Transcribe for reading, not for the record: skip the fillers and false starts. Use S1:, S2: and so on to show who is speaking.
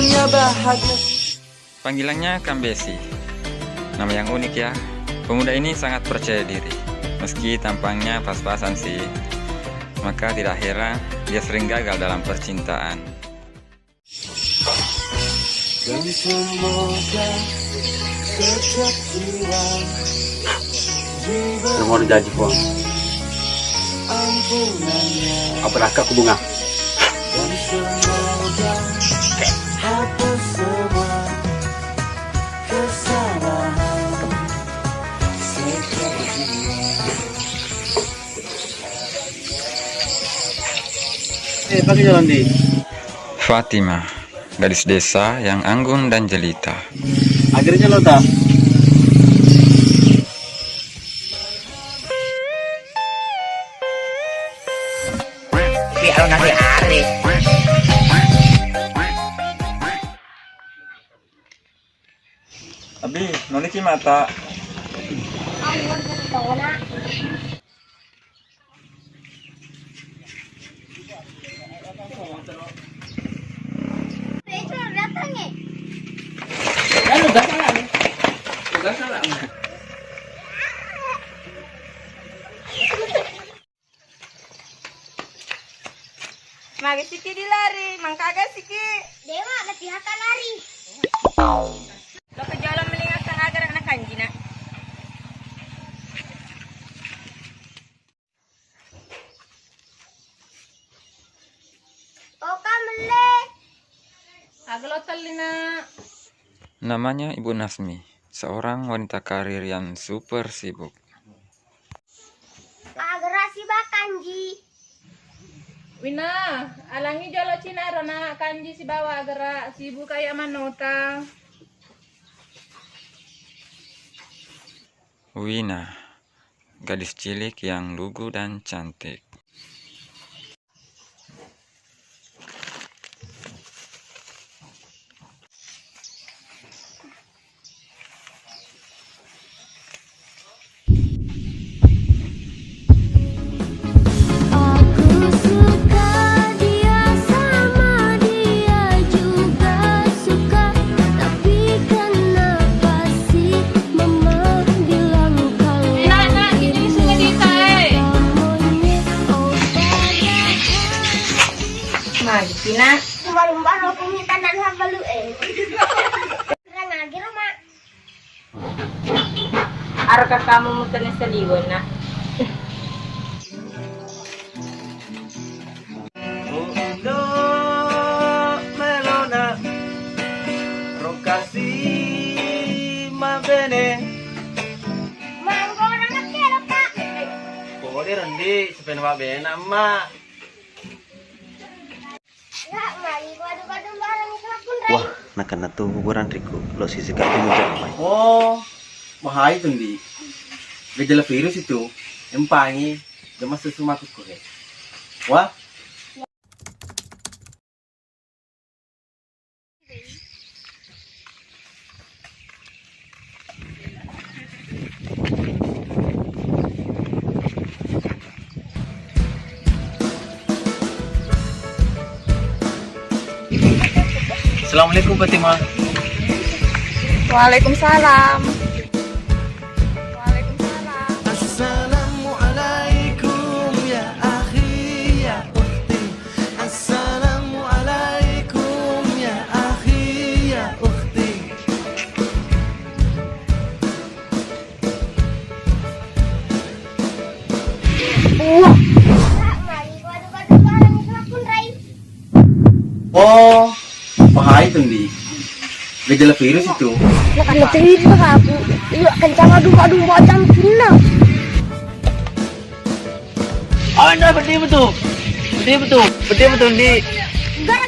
S1: dunia bahagia.
S2: Panggilannya Kambesi. Nama yang unik ya. Pemuda ini sangat percaya diri. Meski tampangnya pas-pasan sih, maka tidak heran dia sering gagal dalam percintaan.
S1: Dan semoga setiap jiwa
S3: Nomor janji po.
S1: ampunannya.
S3: Apalaka ko bunga.
S1: Dan semoga hapus semua kesalahan setiap jiwa.
S3: Pakai jalan di.
S2: Fatima, gadis desa yang anggun dan jelita.
S3: Akhirnya lo tak.
S2: Abi, noniki mata.
S4: Magi Siki dilari, mangkaga Siki. Dewa, latihan lari. Lo ke jalan melingatkan agar anak kanji nak. Oka mele. Aglo talina.
S2: Namanya Ibu Nasmi, seorang wanita karir yang super sibuk.
S4: Agar si bakanji.
S5: Wina, alangi jolo Cina rona kanji si bawa gerak sibuk kayak manota.
S2: Wina, gadis cilik yang lugu dan cantik.
S4: Magi Cina. Lumba-lumba lo puminta nan habalu Kira ngagi Roma.
S5: Arka kamu mutan sa liwon na.
S1: Mundo melona rokasi mabene.
S4: Manggo orang kero Kak.
S1: Boleh rendi sepen mabene amma.
S4: Ya, magi gadu-gadu barang kelakun
S3: Wah, nakan na to buburan Rico. Lo sisi kaki mo dyan.
S1: Oh, bahaya tuh di. Gejala virus itu, empangi, gemas sesuatu kok. Wah, Assalamualaikum Fatimah.
S5: Waalaikumsalam. Waalaikumsalam.
S1: Assalamualaikum ya akhi ya ukhti. Assalamualaikum ya akhi ya ukhti.
S4: magi gadu-gadu barang kelakun Rai.
S1: Oh, bahaya tuh di. Gejala virus itu.
S4: Nakalatingin pa ako. Iya, kencang adu-adu macam Cina.
S1: Ah, betul betul. Betul betul di.
S4: Gara